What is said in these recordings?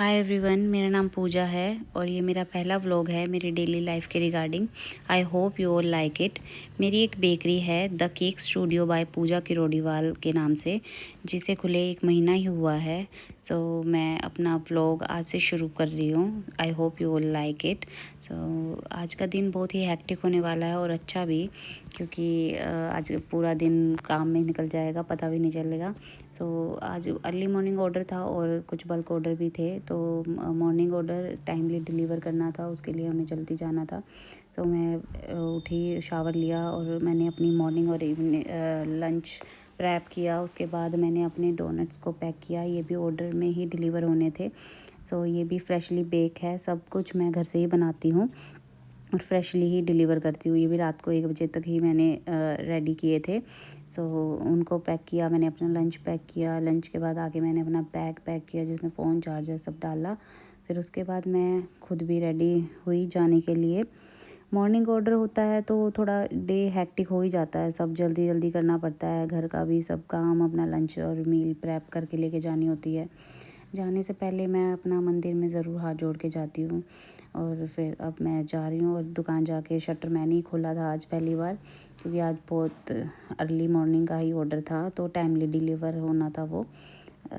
Hi everyone, मेरा नाम पूजा है और ये मेरा पहला व्लॉग है मेरी डेली लाइफ के regarding. I hope you all like it. मेरी एक बेकरी है द केक स्टूडियो बाय पूजा किरोड़ीवाल के नाम से, जिसे खुले 1 महीना ही हुआ है। सो मैं अपना व्लॉग आज से शुरू कर रही हूँ। I hope you all like it. So आज का दिन बहुत ही हेक्टिक होने वाला है और अच्छा भी, क्योंकि आज पूरा दिन काम में निकल जाएगा, पता भी नहीं चलेगा। सो आज अर्ली मॉर्निंग ऑर्डर था और कुछ बल्क ऑर्डर भी थे, तो मॉर्निंग ऑर्डर टाइमली डिलीवर करना था, उसके लिए हमें जल्दी जाना था। तो मैं उठी, शावर लिया और मैंने अपनी मॉर्निंग और इवनिंग लंच प्रैप किया। उसके बाद मैंने अपने डोनट्स को पैक किया, ये भी ऑर्डर में ही डिलीवर होने थे। सो ये भी फ्रेशली बेक है, सब कुछ मैं घर से ही बनाती हूँ और फ्रेशली ही डिलीवर करती हूँ। ये भी रात को 1 बजे तक ही मैंने रेडी किए थे। सो उनको पैक किया, मैंने अपना लंच पैक किया। लंच के बाद आके मैंने अपना बैग पैक किया, जिसमें फ़ोन, चार्जर सब डाला। फिर उसके बाद मैं खुद भी रेडी हुई जाने के लिए। मॉर्निंग ऑर्डर होता है तो थोड़ा डे हेक्टिक हो ही जाता है, सब जल्दी जल्दी करना पड़ता है, घर का भी सब काम, अपना लंच और मील प्रेप करके लेके जानी होती है। जाने से पहले मैं अपना मंदिर में ज़रूर हाथ जोड़ के जाती हूँ। और फिर अब मैं जा रही हूँ और दुकान जाके शटर मैंने ही खोला था आज पहली बार, क्योंकि आज बहुत अर्ली मॉर्निंग का ही ऑर्डर था, तो टाइमली डिलीवर होना था वो।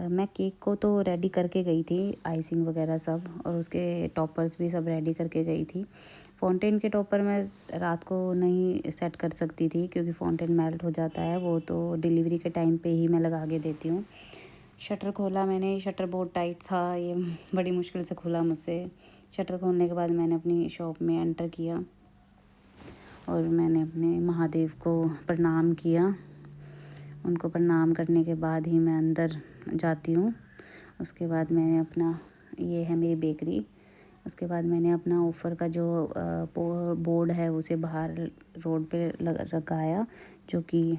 मैं केक को तो रेडी करके गई थी, आइसिंग वगैरह सब, और उसके टॉपर्स भी सब रेडी करके गई थी। फ़ाउंटेन के टॉपर मैं रात को नहीं सेट कर सकती थी, क्योंकि फ़ाउंटेन मेल्ट हो जाता है, वो तो डिलीवरी के टाइम पे ही मैं लगा के देती हूँ। शटर खोला मैंने, शटर बहुत टाइट था, ये बड़ी मुश्किल से खुला मुझसे। शटर खोलने के बाद मैंने अपनी शॉप में एंटर किया और मैंने अपने महादेव को प्रणाम किया। उनको प्रणाम करने के बाद ही मैं अंदर जाती हूँ। उसके बाद मैंने अपना, ये है मेरी बेकरी। उसके बाद मैंने अपना ऑफ़र का जो बोर्ड है उसे बाहर रोड पे लगाया, जो कि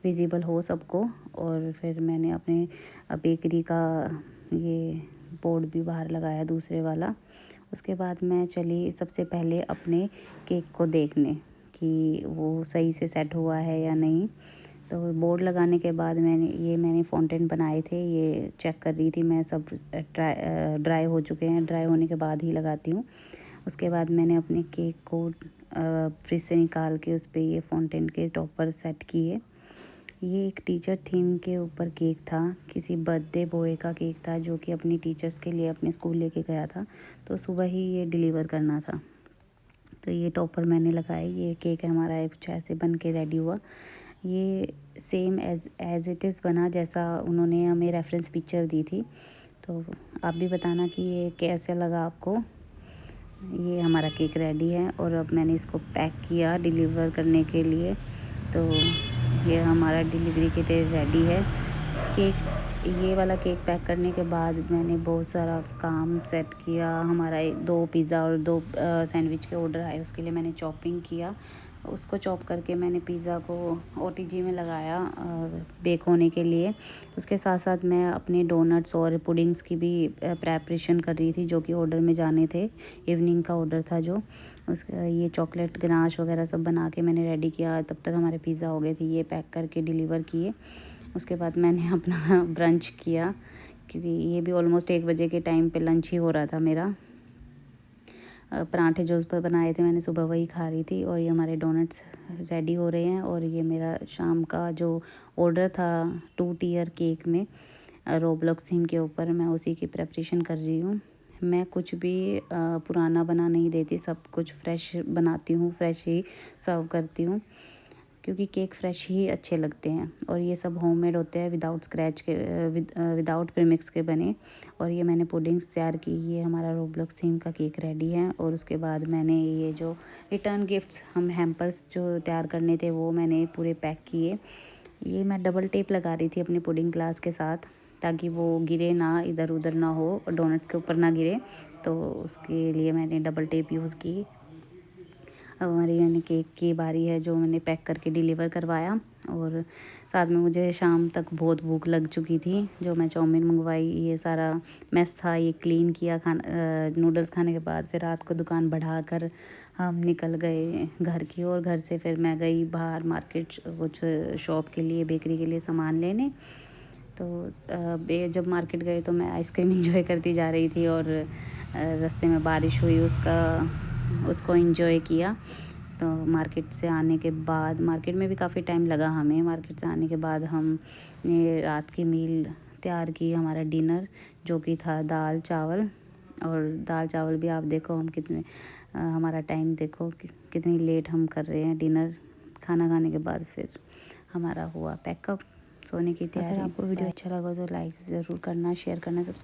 विज़िबल हो सबको। और फिर मैंने अपने बेकरी का ये बोर्ड भी बाहर लगाया, दूसरे वाला। उसके बाद मैं चली सबसे पहले अपने केक को देखने कि वो सही से सेट हुआ है या नहीं। तो बोर्ड लगाने के बाद मैंने फ़ाउंटेन बनाए थे, ये चेक कर रही थी मैं, सब ड्राई हो चुके हैं। ड्राई होने के बाद ही लगाती हूँ। उसके बाद मैंने अपने केक को फ्रिज से निकाल के उस पर ये फ़ाउंटेन के टॉपर सेट किए। ये एक टीचर थीम के ऊपर केक था, किसी बर्थडे बॉय का केक था, जो कि अपनी टीचर्स के लिए अपने स्कूल लेके गया था, तो सुबह ही ये डिलीवर करना था। तो ये टॉपर मैंने लगाए। ये केक हमारा कुछ ऐसे बन के रेडी हुआ। ये सेम एज इट इज़ बना, जैसा उन्होंने हमें रेफरेंस पिक्चर दी थी। तो आप भी बताना कि ये कैसे लगा आपको। ये हमारा केक रेडी है और अब मैंने इसको पैक किया डिलीवर करने के लिए। तो ये हमारा डिलीवरी के लिए रेडी है केक। ये वाला केक पैक करने के बाद मैंने बहुत सारा काम सेट किया। हमारा 2 पिज़्ज़ा और 2 सैंडविच के ऑर्डर आए, उसके लिए मैंने चॉपिंग किया। उसको चॉप करके मैंने पिज़्ज़ा को ओटीजी में लगाया बेक होने के लिए। उसके साथ साथ मैं अपने डोनट्स और पुडिंग्स की भी प्रेपरेशन कर रही थी, जो कि ऑर्डर में जाने थे। इवनिंग का ऑर्डर था जो, ये चॉकलेट गनाश वगैरह सब बना के मैंने रेडी किया। तब तक हमारे पिज़्ज़ा हो गए थे, ये पैक करके डिलीवर किए। उसके बाद मैंने अपना ब्रंच किया, क्योंकि ये भी ऑलमोस्ट 1 बजे के टाइम पे लंच ही हो रहा था मेरा। पराठे जो पर बनाए थे मैंने सुबह, वही खा रही थी। और ये हमारे डोनट्स रेडी हो रहे हैं। और ये मेरा शाम का जो ऑर्डर था 2 टियर केक में रोब्लॉक्स थीम के ऊपर, मैं उसी की प्रेपरेशन कर रही हूँ। मैं कुछ भी पुराना बना नहीं देती, सब कुछ फ्रेश बनाती हूँ, फ्रेश ही सर्व करती हूँ, क्योंकि केक फ्रेश ही अच्छे लगते हैं। और ये सब होममेड होते हैं, विदाउट स्क्रैच के, विदाउट प्रीमिक्स के बने। और ये मैंने पुडिंग्स तैयार की। ये हमारा रोब्लॉक्स थीम का केक रेडी है। और उसके बाद मैंने ये जो रिटर्न गिफ्ट्स, हम हैम्पर्स जो तैयार करने थे, वो मैंने पूरे पैक किए। ये मैं डबल टेप लगा रही थी अपने पुडिंग ग्लास के साथ, ताकि वो गिरे ना, इधर उधर ना हो और डोनट्स के ऊपर ना गिरे, तो उसके लिए मैंने डबल टेप यूज़ की। अब हमारी यानी केक की बारी है, जो मैंने पैक करके डिलीवर करवाया। और साथ में मुझे शाम तक बहुत भूख लग चुकी थी, जो मैं चाउमीन मंगवाई, ये सारा मेस था, ये क्लीन किया नूडल्स खाने के बाद। फिर रात को दुकान बढ़ाकर हम निकल गए घर की ओर। घर से फिर मैं गई बाहर मार्केट, कुछ शॉप के लिए, बेकरी के लिए सामान लेने। तो जब मार्केट गए तो मैं आइसक्रीम एंजॉय करती जा रही थी और रास्ते में बारिश हुई उसको एंजॉय किया। तो मार्केट से आने के बाद, मार्केट में भी काफ़ी टाइम लगा हमें। मार्केट से आने के बाद हमने रात की मील तैयार की, हमारा डिनर जो कि था दाल चावल। और दाल चावल भी आप देखो हम कितने हमारा टाइम देखो कितनी लेट हम कर रहे हैं डिनर। खाना खाने के बाद फिर हमारा हुआ पैकअप, सोने की तैयारी। अगर आपको वीडियो अच्छा लगा तो लाइक ज़रूर करना, शेयर करना, सब्सक्राइब